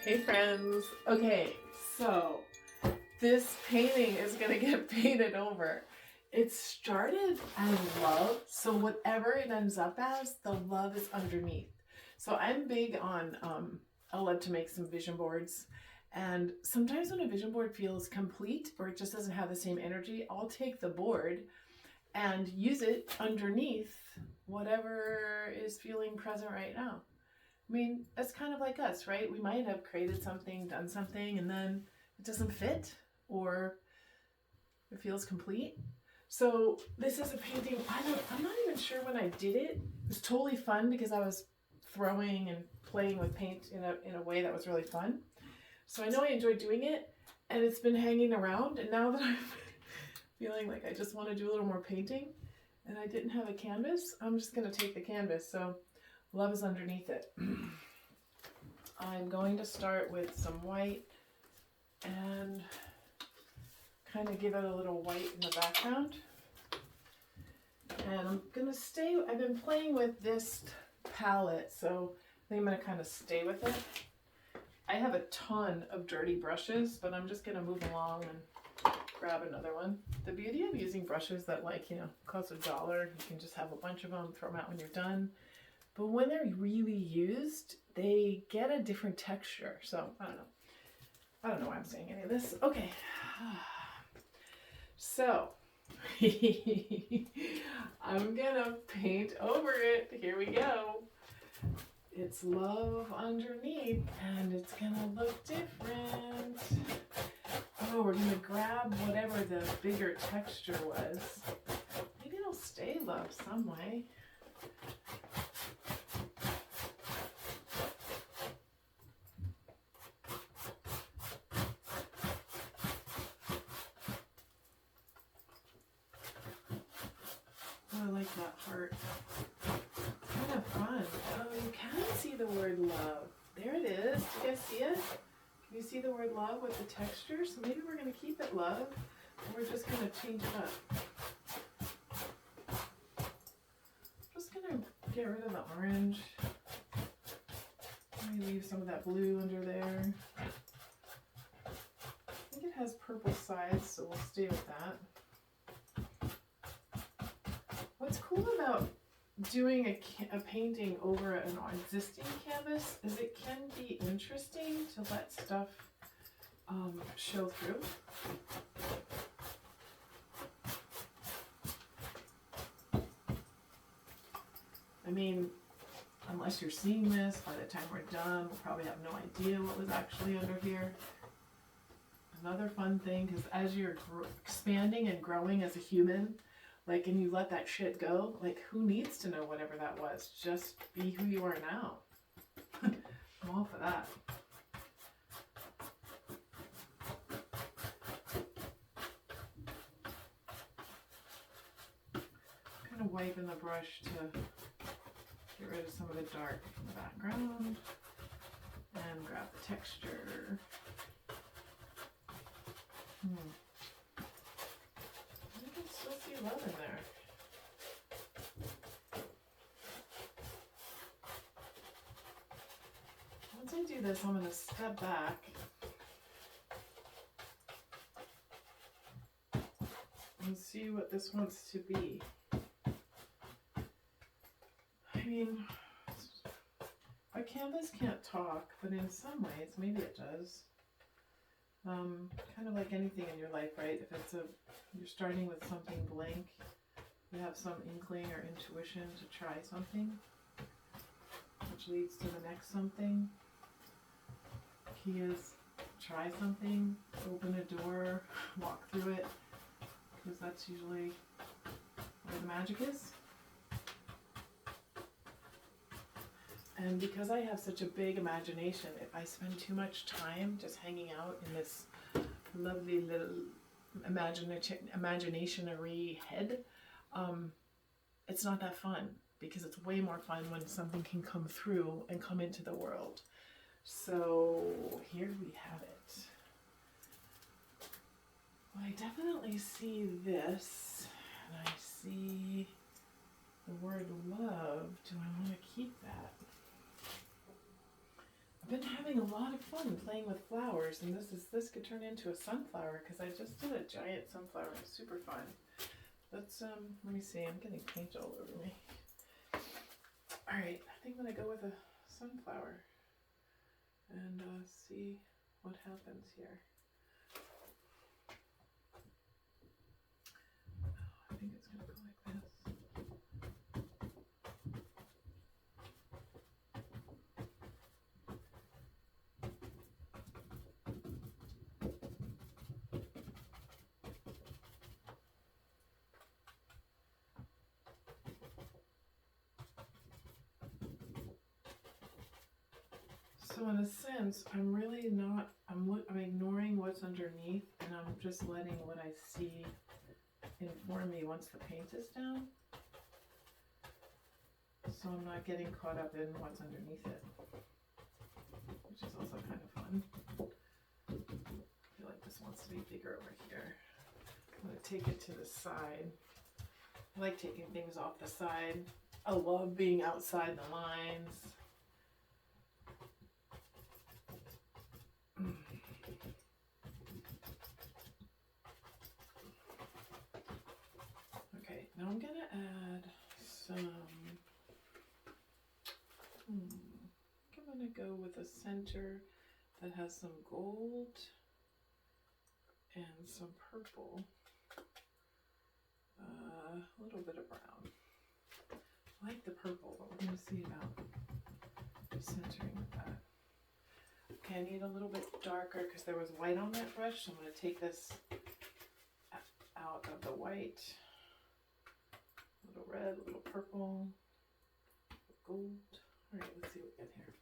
Hey friends. Okay, so this painting is gonna get painted over. It started as love, so whatever it ends up as, the love is underneath. So I'm big on, I love to make some vision boards. And sometimes when a vision board feels complete or it just doesn't have the same energy, I'll take the board and use it underneath whatever is feeling present right now. I mean, that's kind of like us, right? We might have created something, done something, and then it doesn't fit or it feels complete. So this is a painting, I'm not even sure when I did it. It was totally fun because I was throwing and playing with paint in a way that was really fun. So I know I enjoyed doing it, and it's been hanging around, and now that I'm feeling like I just want to do a little more painting and I didn't have a canvas, I'm just going to take the canvas. So love is underneath it. I'm going to start with some white and kind of give it a little white in the background. And I'm going to stay, I've been playing with this palette, so I think I'm going to kind of stay with it. I have a ton of dirty brushes, but I'm just going to move along and grab another one. The beauty of using brushes that cost $1, you can just have a bunch of them, throw them out when you're done. But when they're really used, they get a different texture. So I don't know. I don't know why I'm saying any of this. Okay. So I'm gonna paint over it. Here we go. It's love underneath and it's gonna look different. Oh, we're gonna grab whatever the bigger texture was. Maybe it'll stay love some way. I like that part. Kind of fun. Oh, you can see the word love. There it is. Do you guys see it? Can you see the word love with the texture? So maybe we're going to keep it love, and we're just going to change it up. I'm just going to get rid of the orange. Let me leave some of that blue under there. I think it has purple sides, so we'll stay with that. What's cool about doing a painting over an existing canvas is it can be interesting to let stuff show through. I mean, unless you're seeing this, by the time we're done, we'll probably have no idea what was actually under here. Another fun thing, because as you're expanding and growing as a human, and you let that shit go, who needs to know whatever that was? Just be who you are now. I'm all for that. Kind of wiping the brush to get rid of some of the dark in the background and grab the texture. I can still see love in there. Once I do this, I'm going to step back and see what this wants to be. I mean, a canvas can't talk, but in some ways, maybe it does. Kind of like anything in your life, right? If you're starting with something blank, you have some inkling or intuition to try something, which leads to the next something. Key is try something, open a door, walk through it, because that's usually where the magic is. And because I have such a big imagination, if I spend too much time just hanging out in this lovely little imaginationary head, it's not that fun, because it's way more fun when something can come through and come into the world. So here we have it. Well, I definitely see this, and I see the word love. Do I want to keep that? I've been having having a lot of fun playing with flowers, and this could turn into a sunflower because I just did a giant sunflower. It was super fun. Let's let me see. I'm getting paint all over me. All right, I think I'm gonna go with a sunflower and see what happens here. I think it's gonna go like this. So in a sense, I'm really not, I'm ignoring what's underneath, and I'm just letting what I see inform me once the paint is down. So I'm not getting caught up in what's underneath it, which is also kind of fun. I feel like this wants to be bigger over here. I'm going to take it to the side. I like taking things off the side. I love being outside the lines. Okay, now I'm gonna add some, I'm gonna go with a center that has some gold and some purple, a little bit of brown. I like the purple, but we're gonna see about centering with that. Okay, I need a little bit darker because there was white on that brush, so I'm going to take this out of the white. A little red, a little purple, a little gold. All right, let's see what we get here.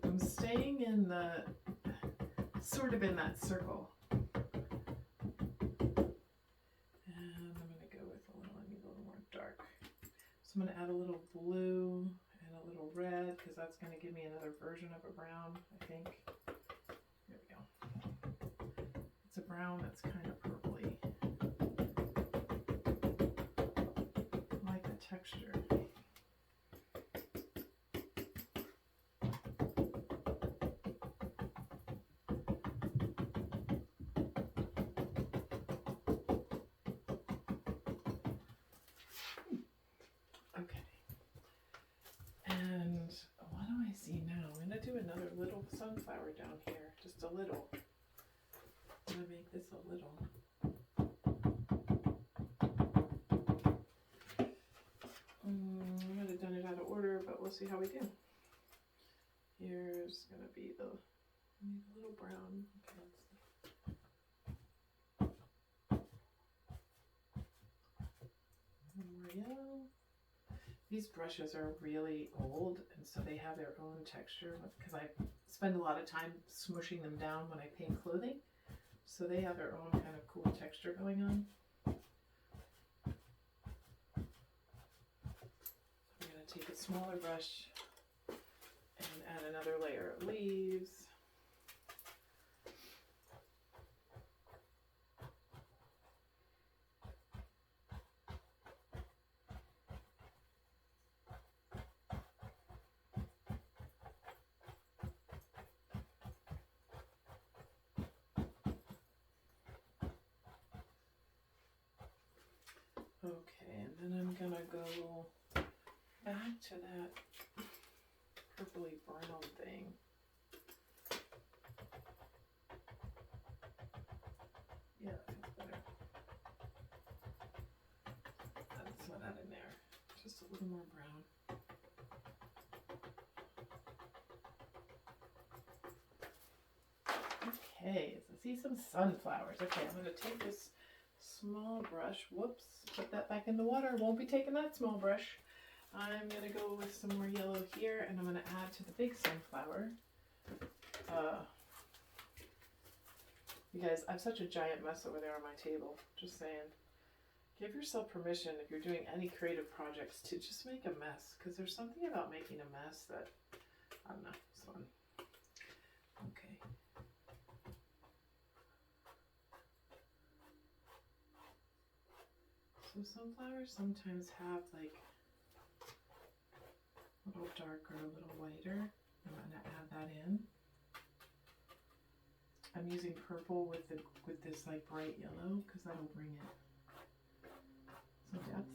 I'm staying in the, sort of in that circle. And I'm going to go with a little, I need a little more dark. So I'm going to add a little blue and a little red because that's going to give me another version of a brown, I think. Here we go. It's a brown that's kind of purpley. I like the texture. Okay. And what do I see now? I'm going to do another little sunflower down here, just a little. I'm going to make this a little. I might have done it out of order, but we'll see how we do. Here's going to be the, I need a little brown. Okay, more yellow. These brushes are really old, and so they have their own texture because I spend a lot of time smushing them down when I paint clothing. So they have their own kind of cool texture going on. I'm going to take a smaller brush and add another layer of leaves. Okay, and then I'm gonna go back to that purpley brown thing. Yeah, that feels better. Add some of that in there. Just a little more brown. Okay, so see some sunflowers. Okay, I'm gonna take this small brush, whoops, put that back in the water. Won't be taking that small brush. I'm gonna go with some more yellow here, and I'm gonna add to the big sunflower. You guys, I have such a giant mess over there on my table. Just saying. Give yourself permission if you're doing any creative projects to just make a mess, because there's something about making a mess that, I don't know, it's fun. Okay. So sunflowers sometimes have like little darker, a little whiter. I'm going to add that in. I'm using purple with this like bright yellow because that'll bring it some depth.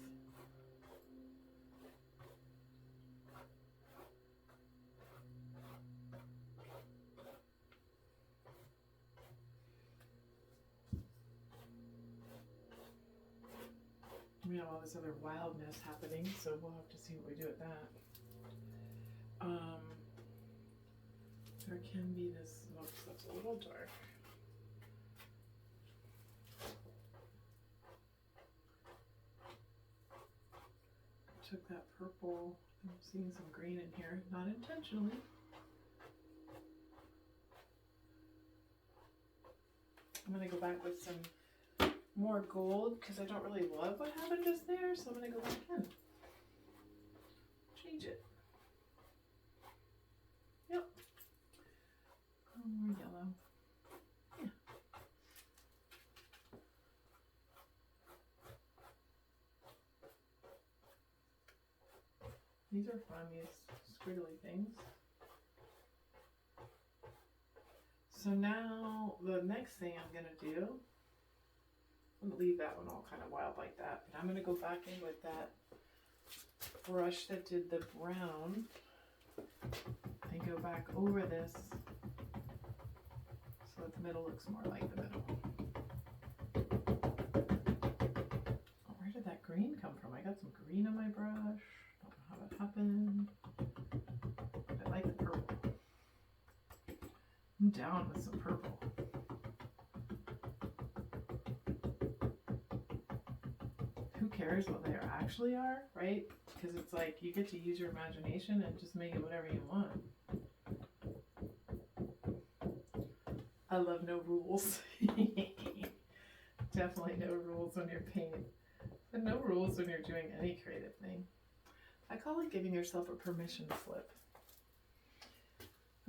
We have all this other wildness happening, so we'll have to see what we do with that. There can be this, oops, that's a little dark. I took that purple, I'm seeing some green in here, not intentionally. I'm going to go back with some more gold because I don't really love what happened just there, so I'm going to go back in. Change it. Yep. More yellow. Yeah. These are fun, these squiggly things. So now the next thing I'm going to do, I'm going to leave that one all kind of wild like that, but I'm going to go back in with that brush that did the brown and go back over this so that the middle looks more like the middle. Oh, where did that green come from? I got some green on my brush. Don't know how that happened. I like the purple. I'm down with some purple. Who cares what they actually are, right? Because it's like you get to use your imagination and just make it whatever you want. I love no rules. Definitely no rules when you're painting, but no rules when you're doing any creative thing. I call it giving yourself a permission slip.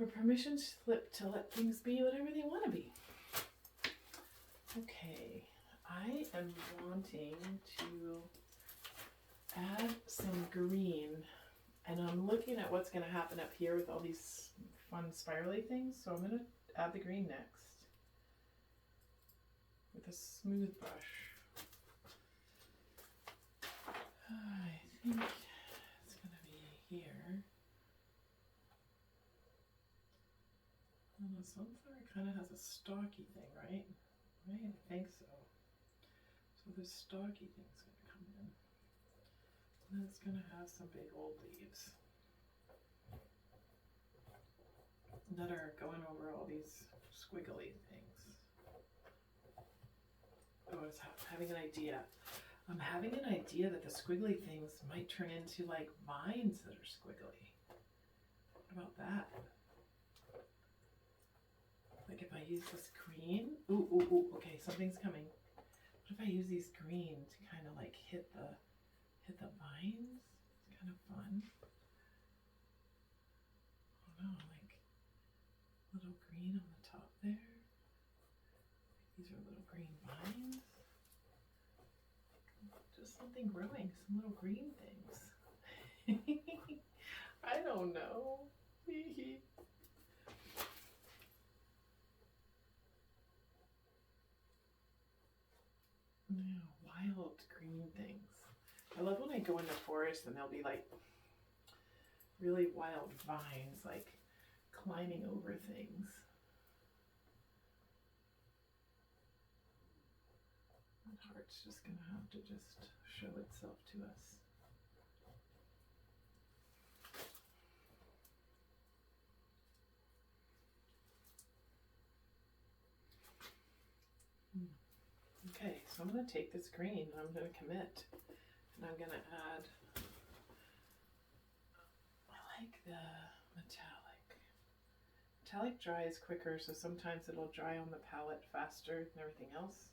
A permission slip to let things be whatever they want to be. Okay, I am wanting to add some green, and I'm looking at what's going to happen up here with all these fun spirally things, so I'm going to add the green next with a smooth brush. I think it's going to be here. And the sunflower kind of has a stalky thing, right? Right, I think so. So this stalky thing's going to come in. And it's going to have some big old leaves that are going over all these squiggly things. Oh, I was having an idea. I'm having an idea that the squiggly things might turn into like vines that are squiggly. What about that? Like if I use this green, ooh, okay, something's coming. What if I use these green to kind of like hit the vines? It's kind of fun. Oh no, like little green on the top there. These are little green vines. Just something growing, some little green things. I don't know. Yeah, wild green things. I love when I go in the forest and there'll be like really wild vines like climbing over things. That heart's just gonna have to just show itself to us. Okay, so I'm going to take this green and I'm going to commit. And I'm going to add, I like the metallic. Metallic dries quicker, so sometimes it'll dry on the palette faster than everything else.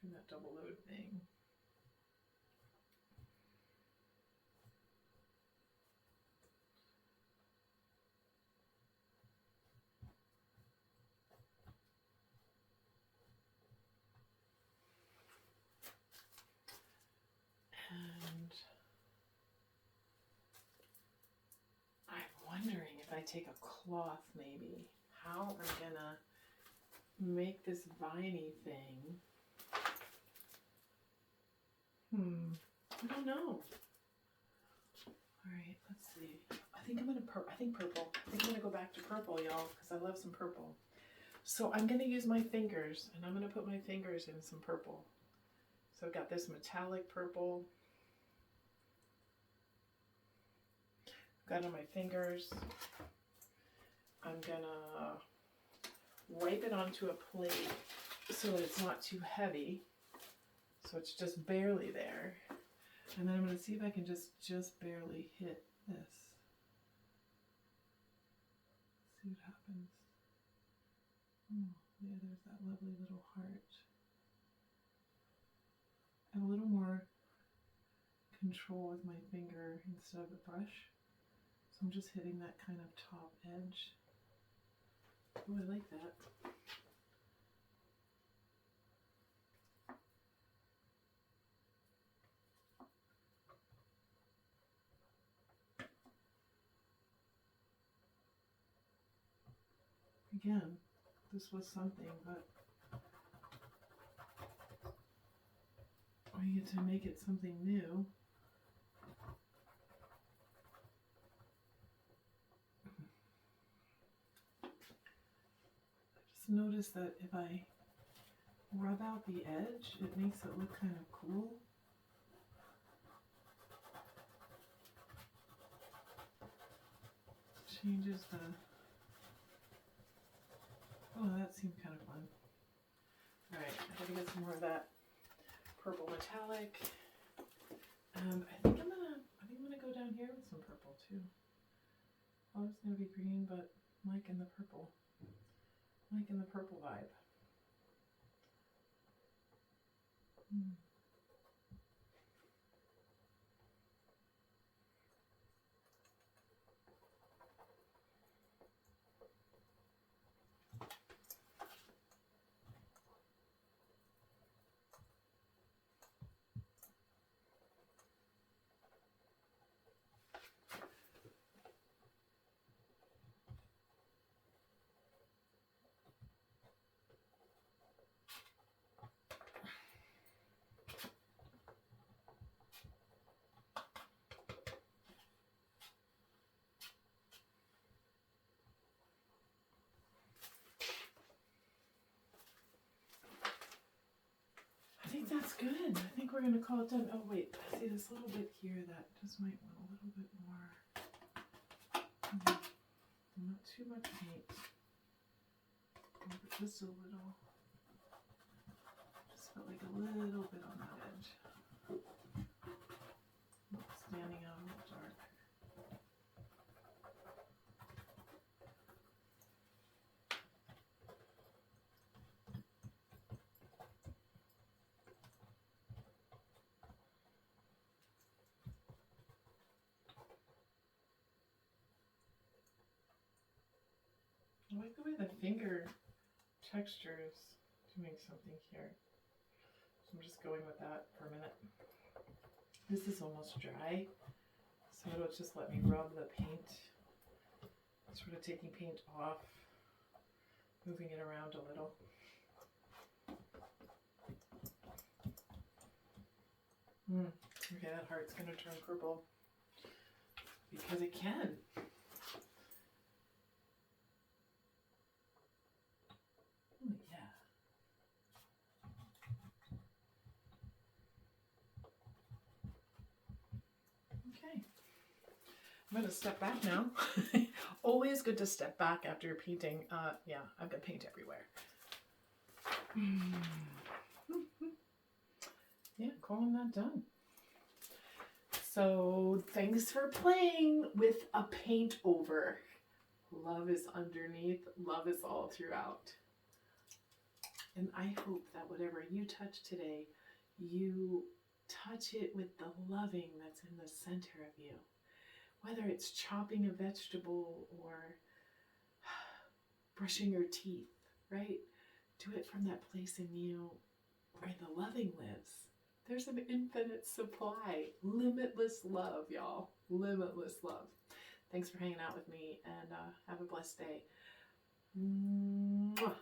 Doing that double load thing. I take a cloth maybe. How I'm gonna make this viney thing. I don't know. All right, let's see. I think purple. I think I'm gonna go back to purple, y'all, because I love some purple. So I'm gonna use my fingers, and I'm gonna put my fingers in some purple. So I've got this metallic purple. Got on my fingers. I'm gonna wipe it onto a plate so that it's not too heavy. So it's just barely there. And then I'm going to see if I can just barely hit this. See what happens. Oh, yeah, there's that lovely little heart. I have a little more control with my finger instead of the brush. So I'm just hitting that kind of top edge. Oh, I like that. Again, this was something, but we get to make it something new. Just notice that if I rub out the edge, it makes it look kind of cool. Changes the... Oh, that seemed kind of fun. Alright, I gotta get some more of that purple metallic. And I think I'm gonna go down here with some purple too. Oh, it's gonna be green, but I'm liking the purple. I'm liking the purple vibe. I think that's good. I think we're going to call it done. Oh, wait. I see this little bit here that just might want a little bit more. Not too much paint. But just a little. Just felt like a little bit on that edge. Standing out in the dark. I like the way the finger textures doing something here. So I'm just going with that for a minute. This is almost dry, so it'll just let me rub the paint, sort of taking paint off, moving it around a little. Okay, that heart's going to turn purple because it can. Oh, yeah. Okay. I'm going to step back now. Always good to step back after you're painting. Yeah, I've got paint everywhere. Yeah, calling that done. So thanks for playing with a paint over. Love is underneath. Love is all throughout. And I hope that whatever you touch today, you touch it with the loving that's in the center of you. Whether it's chopping a vegetable or brushing your teeth, right? Do it from that place in you where the loving lives. There's an infinite supply. Limitless love, y'all. Limitless love. Thanks for hanging out with me, and have a blessed day. Mwah.